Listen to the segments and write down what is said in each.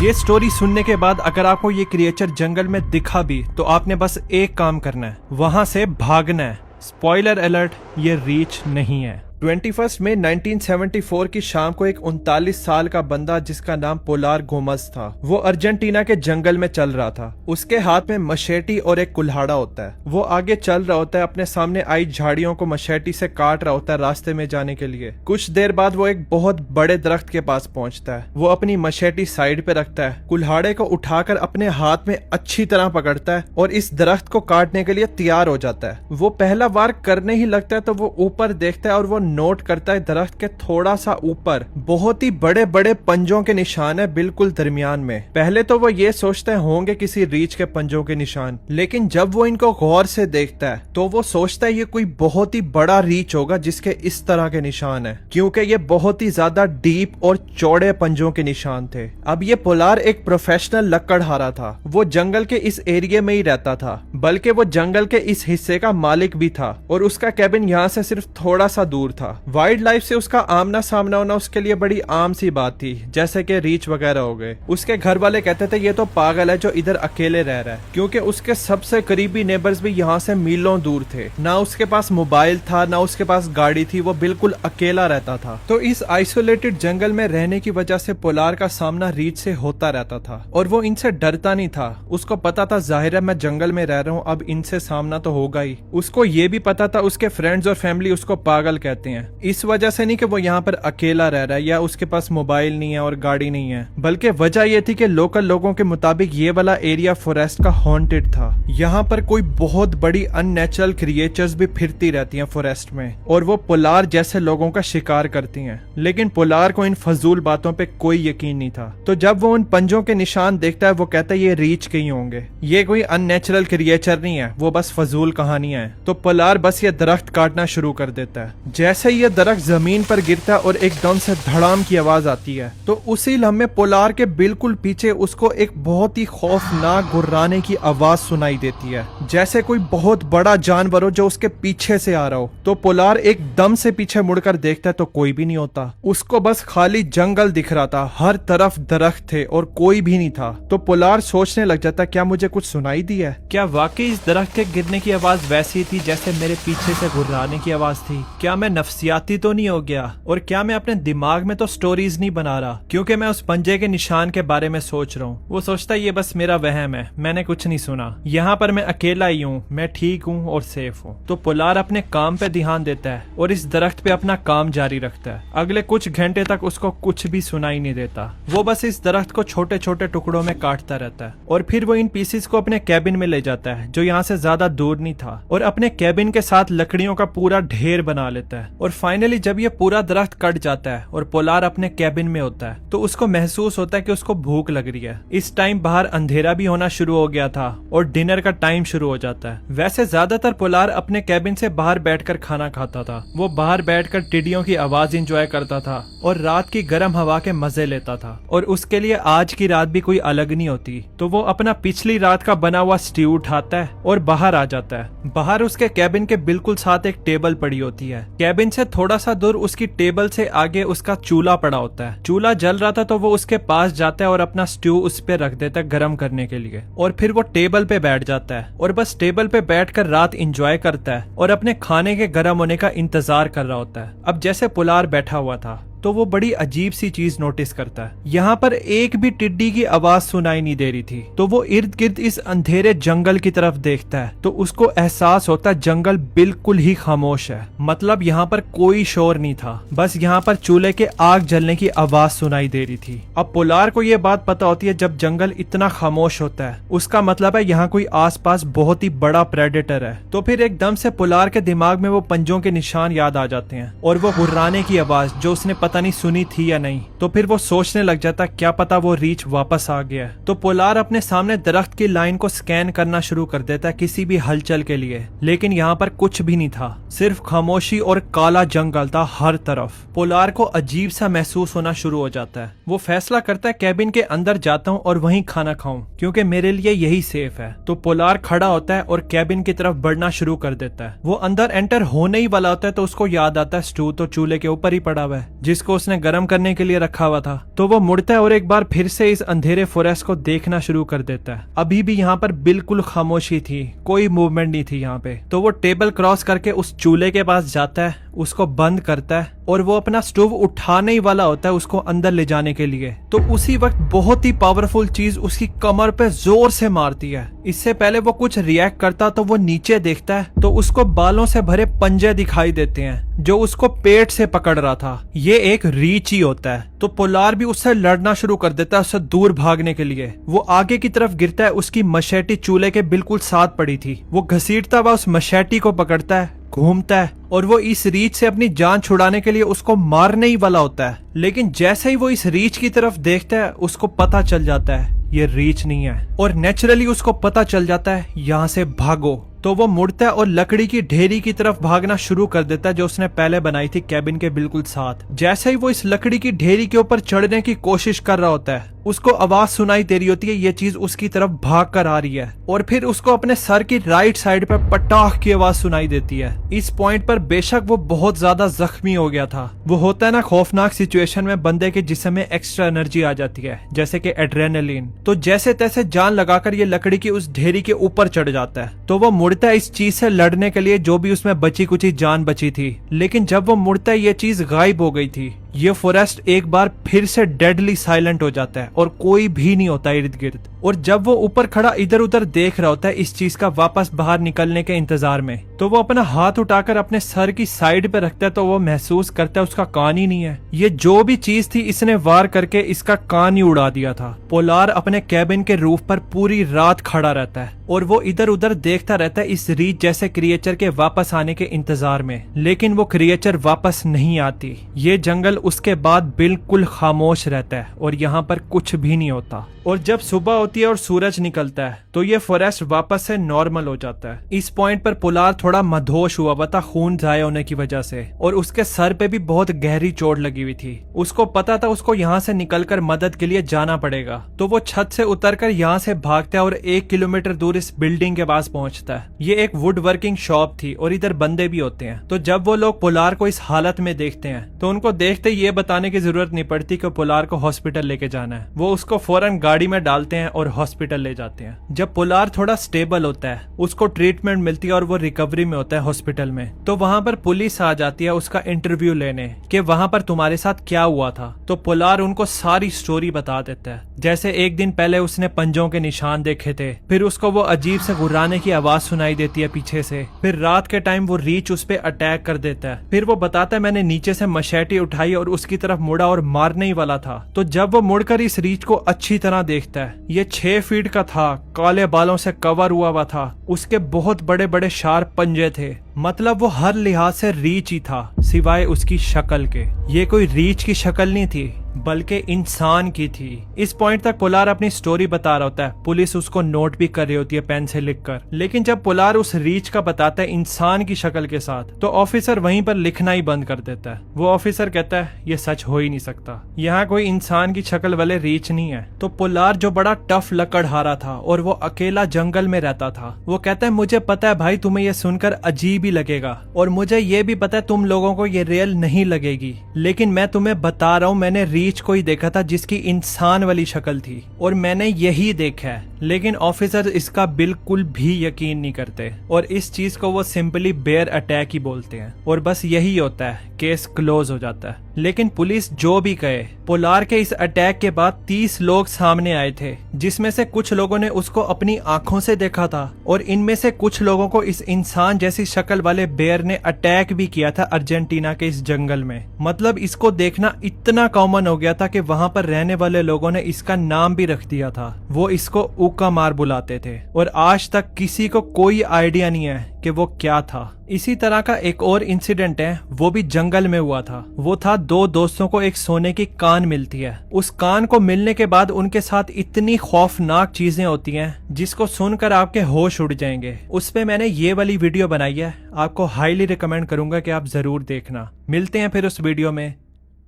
ये स्टोरी सुनने के बाद अगर आपको ये क्रिएचर जंगल में दिखा भी तो आपने बस एक काम करना है, वहां से भागना है। स्पॉइलर अलर्ट, ये रीच नहीं है। 21 मई 1974 की शाम को एक 39 साल का बंदा जिसका नाम पोलार गोमज था, वो अर्जेंटीना के जंगल में चल रहा था। उसके हाथ में मशेटी और एक कुल्हाड़ा होता है। वो आगे चल रहा होता है, अपने सामने आई झाड़ियों को मशेटी से काट रहा होता है रास्ते में जाने के लिए। कुछ देर बाद वो एक बहुत बड़े दरख्त के पास पहुंचता है। वो अपनी मशेटी साइड पे रखता है, कुल्हाड़े को उठाकर अपने हाथ में अच्छी तरह पकड़ता है और इस दरख्त को काटने के लिए तैयार हो जाता है। वो पहला वार करने ही लगता है तो वो ऊपर देखता है और वो नोट करता है दरख्त के थोड़ा सा ऊपर बहुत ही बड़े बड़े पंजों के निशान है, बिल्कुल दरमियान में। पहले तो वो ये सोचते होंगे किसी रीछ के पंजों के निशान, लेकिन जब वो इनको गौर से देखता है तो वो सोचता है ये कोई बहुत ही बड़ा रीछ होगा जिसके इस तरह के निशान है, क्योंकि ये बहुत ही ज्यादा डीप और चौड़े पंजों के निशान थे। अब ये पोलार एक प्रोफेशनल लकड़हारा था। वो जंगल के इस एरिया में ही रहता था, बल्कि वो जंगल के इस हिस्से का मालिक भी था और उसका कैबिन यहाँ से सिर्फ थोड़ा सा दूर था। वाइल्ड लाइफ से उसका आमना सामना होना उसके लिए बड़ी आम सी बात थी, जैसे कि रीछ वगैरह हो गए। उसके घर वाले कहते थे ये तो पागल है जो इधर अकेले रह रहा है, क्योंकि उसके सबसे करीबी नेबर्स भी यहाँ से मीलों दूर थे। ना उसके पास मोबाइल था, ना उसके पास गाड़ी थी, वो बिल्कुल अकेला रहता था। तो इस आइसोलेटेड जंगल में रहने की वजह से पोलार का सामना रीछ से होता रहता था और वो इनसे डरता नहीं था। उसको पता था जाहिर है मैं जंगल में रह रहा हूँ, अब इनसे सामना तो होगा ही। उसको ये भी पता था उसके फ्रेंड्स और फैमिली उसको पागल कहते हैं, इस वजह से नहीं कि वो यहाँ पर अकेला रह रहा है या उसके पास मोबाइल नहीं है और गाड़ी नहीं है, बल्कि वजह ये थी कि लोकल लोगों के मुताबिक ये वाला एरिया फॉरेस्ट का हॉन्टेड था। यहाँ पर कोई बहुत बड़ी अननेचुरल क्रिएचर्स भी फिरती रहती हैं फॉरेस्ट में और वो पोलार जैसे लोगों का शिकार करती हैं। लेकिन पोलार को इन फजूल बातों पे कोई यकीन नहीं था। तो जब वो उन पंजों के निशान देखता है वो कहता है ये रीछ के ही होंगे, ये कोई अननेचुरल क्रिएचर नहीं है, वो बस फजूल कहानियां हैं। तो पोलार बस ये दरख्त काटना शुरू कर देता है। जैसे ही ये दरख्त जमीन पर गिरता है और एकदम से धड़ाम की आवाज आती है तो उसी लम्हे पोलार के बिल्कुल पीछे उसको एक बहुत ही खौफनाक गुर्राने की आवाज सुनाई देती है, जैसे कोई बहुत बड़ा जानवर हो जो उसके पीछे से आ रहा हो। तो पोलार एकदम से पीछे मुड़कर देखता है तो कोई भी नहीं होता। उसको बस खाली जंगल दिख रहा था, हर तरफ दरख्त थे और कोई भी नहीं था। तो पोलार सोचने लग जाता क्या मुझे कुछ सुनाई दिया है? क्या वाकई इस दरख्त के गिरने की आवाज वैसी थी जैसे मेरे पीछे से गुर्राने की आवाज थी? क्या मैं नफसियाती तो नहीं हो गया? और क्या मैं अपने दिमाग में तो स्टोरीज नहीं बना रहा क्योंकि मैं उस पंजे के निशान के बारे में सोच रहा हूँ? वो सोचता है ये बस मेरा वहम है, मैंने कुछ नहीं सुना, यहाँ पर मैं अकेला ही हूँ, मैं ठीक हूँ और सेफ हूँ। तो पोलार अपने काम पे ध्यान देता है और इस दरख्त पे अपना काम जारी रखता है। अगले कुछ घंटे तक उसको कुछ भी सुनाई नहीं देता। वो बस इस दरख्त को छोटे छोटे टुकड़ों में काटता रहता है और फिर वो इन पीसेस को अपने कैबिन में ले जाता है जो यहाँ से ज्यादा दूर नहीं था और अपने कैबिन के साथ लकड़ियों का पूरा ढेर बना लेता है। और फाइनली जब ये पूरा दरख्त कट जाता है और पोलार अपने कैबिन में होता है तो उसको महसूस होता है कि उसको भूख लग रही है। इस टाइम बाहर अंधेरा भी होना शुरू हो गया था और डिनर का टाइम शुरू हो जाता है। वैसे ज्यादातर पोलार अपने कैबिन से बाहर बैठकर खाना खाता था। वो बाहर बैठकर टिड्डियों की आवाज एंजॉय करता था और रात की गर्म हवा के मजे लेता था और उसके लिए आज की रात भी कोई अलग नहीं होती। तो वो अपना पिछली रात का बना हुआ स्ट्यू उठाता है और बाहर आ जाता है। बाहर उसके कैबिन के बिल्कुल साथ एक टेबल पड़ी होती है। कैबिन से थोड़ा सा दूर उसकी टेबल से आगे उसका चूल्हा पड़ा होता है। चूल्हा जल रहा था तो वो उसके पास जाता है और अपना स्ट्यू उस पे रख देता है गर्म करने के लिए और फिर वो टेबल पे बैठ जाता है और बस टेबल पे बैठकर रात एंजॉय करता है और अपने खाने के गर्म होने का इंतजार कर रहा होता है। अब जैसे पोलार बैठा हुआ था तो वो बड़ी अजीब सी चीज नोटिस करता है। यहाँ पर एक भी टिड्डी की आवाज सुनाई नहीं दे रही थी। तो वो इर्द गिर्द इस अंधेरे जंगल की तरफ देखता है तो उसको एहसास होता है जंगल बिल्कुल ही खामोश है, मतलब यहाँ पर कोई शोर नहीं था, बस यहाँ पर चूल्हे के आग जलने की आवाज सुनाई दे रही थी। अब पोलार को ये बात पता होती है जब जंगल इतना खामोश होता है उसका मतलब है यहाँ कोई आसपास बहुत ही बड़ा प्रेडेटर है। तो फिर एकदम से पोलार के दिमाग में वो पंजों के निशान याद आ जाते हैं और वो गुर्राने की आवाज जो उसने पता नहीं सुनी थी या नहीं। तो फिर वो सोचने लग जाता क्या पता वो रीछ वापस आ गया। तो पोलार अपने सामने दरख्त की लाइन को स्कैन करना शुरू कर देता है किसी भी हलचल के लिए, लेकिन यहाँ पर कुछ भी नहीं था, सिर्फ खामोशी और काला जंगल था हर तरफ। पोलार को अजीब सा महसूस होना शुरू हो जाता है। वो फैसला करता है कैबिन के अंदर जाता हूँ और वहीं खाना खाऊं क्योंकि मेरे लिए यही सेफ है। तो पोलार खड़ा होता है और कैबिन की तरफ बढ़ना शुरू कर देता है। वो अंदर एंटर होने ही वाला होता है तो उसको याद आता है स्टू तो चूल्हे के ऊपर ही पड़ा हुआ है जिसको जिसको उसने गर्म करने के लिए रखा हुआ था। तो वो मुड़ता है और एक बार फिर से इस अंधेरे फॉरेस्ट को देखना शुरू कर देता है। अभी भी यहाँ पर बिल्कुल खामोशी थी, कोई मूवमेंट नहीं थी यहाँ पे। तो वो टेबल क्रॉस करके उस चूल्हे के पास जाता है, उसको बंद करता है और वो अपना स्टोव उठाने ही वाला होता है उसको अंदर ले जाने के लिए। तो उसी वक्त बहुत ही पावरफुल चीज उसकी कमर पे जोर से मारती है। इससे पहले वो कुछ रिएक्ट करता तो वो नीचे देखता है तो उसको बालों से भरे पंजे दिखाई देते हैं जो उसको पेट से पकड़ रहा था। ये एक रीच ही होता है। तो पोलार भी उससे लड़ना शुरू कर देता है, उससे दूर भागने के लिए। वो आगे की तरफ गिरता है, उसकी मशेटी चूल्हे के बिल्कुल साथ पड़ी थी। वो घसीटता हुआ उस मशेटी को पकड़ता है, घूमता है और वो इस रीच से अपनी जान छुड़ाने के लिए उसको मारने ही वाला होता है। लेकिन जैसे ही वो इस रीच की तरफ देखता है उसको पता चल जाता है ये रीच नहीं है और नेचुरली उसको पता चल जाता है यहाँ से भागो। तो वो मुड़ता है और लकड़ी की ढेरी की तरफ भागना शुरू कर देता है जो उसने पहले बनाई थी कैबिन के बिल्कुल साथ। जैसे ही वो इस लकड़ी की ढेरी के ऊपर चढ़ने की कोशिश कर रहा होता है उसको आवाज सुनाई दे रही होती है, ये चीज उसकी तरफ भाग कर आ रही है और फिर उसको अपने सर की राइट साइड पर पटाख की आवाज सुनाई देती है। इस पॉइंट पर बेशक वो बहुत ज्यादा जख्मी हो गया था। वो होता है ना खौफनाक सिचुएशन में बंदे के जिस्म में एक्स्ट्रा एनर्जी आ जाती है जैसे कि एड्रेनलिन। तो जैसे तैसे जान लगाकर ये लकड़ी की उस ढेरी के ऊपर चढ़ जाता है। तो वो मुड़ता है इस चीज से लड़ने के लिए जो भी उसमें बची कुची जान बची थी। लेकिन जब वो मुड़ता है ये चीज गायब हो गई थी। ये फॉरेस्ट एक बार फिर से डेडली साइलेंट हो जाता है और कोई भी नहीं होता इर्द गिर्द। और जब वो ऊपर खड़ा इधर उधर देख रहा होता है इस चीज का वापस बाहर निकलने के इंतजार में, तो वो अपना हाथ उठाकर अपने सर की साइड पे रखता है तो वो महसूस करता है उसका कान ही नहीं है। ये जो भी चीज थी इसने वार करके इसका कान ही उड़ा दिया था। पोलार अपने कैबिन के रूफ पर पूरी रात खड़ा रहता है और वो इधर उधर देखता रहता है इस रीच जैसे क्रिएचर के वापस आने के इंतजार में। लेकिन वो क्रिएचर वापस नहीं आती। ये जंगल उसके बाद बिल्कुल खामोश रहता है और यहाँ पर कुछ भी नहीं होता। और जब सुबह होती है और सूरज निकलता है तो ये फॉरेस्ट वापस से नॉर्मल हो जाता है। इस पॉइंट पर पोलार थोड़ा मदहोश हुआ था खून जाया होने की वजह से और उसके सर पे भी बहुत गहरी चोट लगी हुई थी। उसको पता था उसको यहाँ से निकलकर मदद के लिए जाना पड़ेगा। तो वो छत से उतरकर यहाँ से भागता है और 1 किलोमीटर दूर इस बिल्डिंग के पास पहुंचता है। ये एक वुड वर्किंग शॉप थी और इधर बंदे भी होते हैं। तो जब वो लोग पोलार को इस हालत में देखते हैं तो उनको देखते ये बताने की जरूरत नहीं पड़ती कि पोलार को हॉस्पिटल लेके जाना है। वो उसको फौरन गाड़ी में डालते हैं और हॉस्पिटल ले जाते हैं। जब पोलार थोड़ा स्टेबल होता है उसको ट्रीटमेंट मिलती है और वो रिकवरी में होता है हॉस्पिटल में। तो वहां पर पुलिस आ जाती है उसका इंटरव्यू लेने कि वहां पर तुम्हारे साथ क्या हुआ था। तो पोलार उनको सारी स्टोरी बता देता है। जैसे एक दिन पहले उसने पंजों के निशान देखे थे, फिर उसको वो अजीब से गुर्राने की आवाज सुनाई देती है पीछे से, फिर रात के टाइम वो रीच उस पे अटैक कर देता है। फिर वो बताता है मैंने नीचे से मशेटी उठाई और उसकी तरफ मुड़ा और मारने ही वाला था। तो जब वो मुड़कर इस रीच को अच्छी तरह देखता है, ये 6 फीट का था, काले बालों से कवर हुआ था, उसके बहुत बड़े बड़े शार्प पंजे थे। मतलब वो हर लिहाज से रीच ही था सिवाय उसकी शक्ल के। ये कोई रीच की शक्ल नहीं थी बल्कि इंसान की थी। इस पॉइंट तक पोलार अपनी स्टोरी बता रहा होता है। पुलिस उसको नोट भी कर रही होती है पेन से लिखकर। लेकिन जब पोलार उस रीच का बताता है इंसान की शक्ल के साथ, तो ऑफिसर वहीं पर लिखना ही बंद कर देता है। वो ऑफिसर कहता है ये सच हो ही नहीं सकता, यहाँ कोई इंसान की शक्ल वाले रीच नहीं है। तो पोलार जो बड़ा टफ लकड़हारा था और वो अकेला जंगल में रहता था, वो कहता है मुझे पता है भाई तुम्हें ये सुनकर अजीब ही लगेगा और मुझे ये भी पता है तुम लोगों को ये रियल नहीं लगेगी, लेकिन मैं तुम्हें बता रहा हूँ मैंने रीच को ही देखा था जिसकी इंसान वाली शक्ल थी और मैंने यही देखा है। लेकिन ऑफिसर इसका बिल्कुल भी यकीन नहीं करते और इस चीज को वो सिंपली बेयर अटैक ही बोलते हैं और बस यही होता है, केस क्लोज हो जाता है। लेकिन पुलिस जो भी कहे, पोलार के इस अटैक के बाद 30 लोग सामने आए थे, जिसमें से कुछ लोगों ने उसको अपनी आंखों से देखा था और इनमें से कुछ लोगों को इस इंसान जैसी शक्ल वाले बेयर ने अटैक भी किया था अर्जेंटीना के इस जंगल में। मतलब इसको देखना इतना कॉमन हो गया था कि वहां पर रहने वाले लोगों ने इसका नाम भी रख दिया था। वो इसको ऊका मार बुलाते थे और आज तक किसी को कोई आइडिया नहीं है कि वो क्या था। इसी तरह का एक और इंसिडेंट है, वो भी जंगल में हुआ था। वो था 2 दोस्तों को एक सोने की कान मिलती है। उस कान को मिलने के बाद उनके साथ इतनी खौफनाक चीजें होती हैं जिसको सुनकर आपके होश उड़ जाएंगे। उस पे मैंने ये वाली वीडियो बनाई है, आपको हाईली रिकमेंड करूंगा कि आप जरूर देखना। मिलते हैं फिर उस वीडियो में।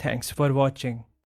Thanks for watching.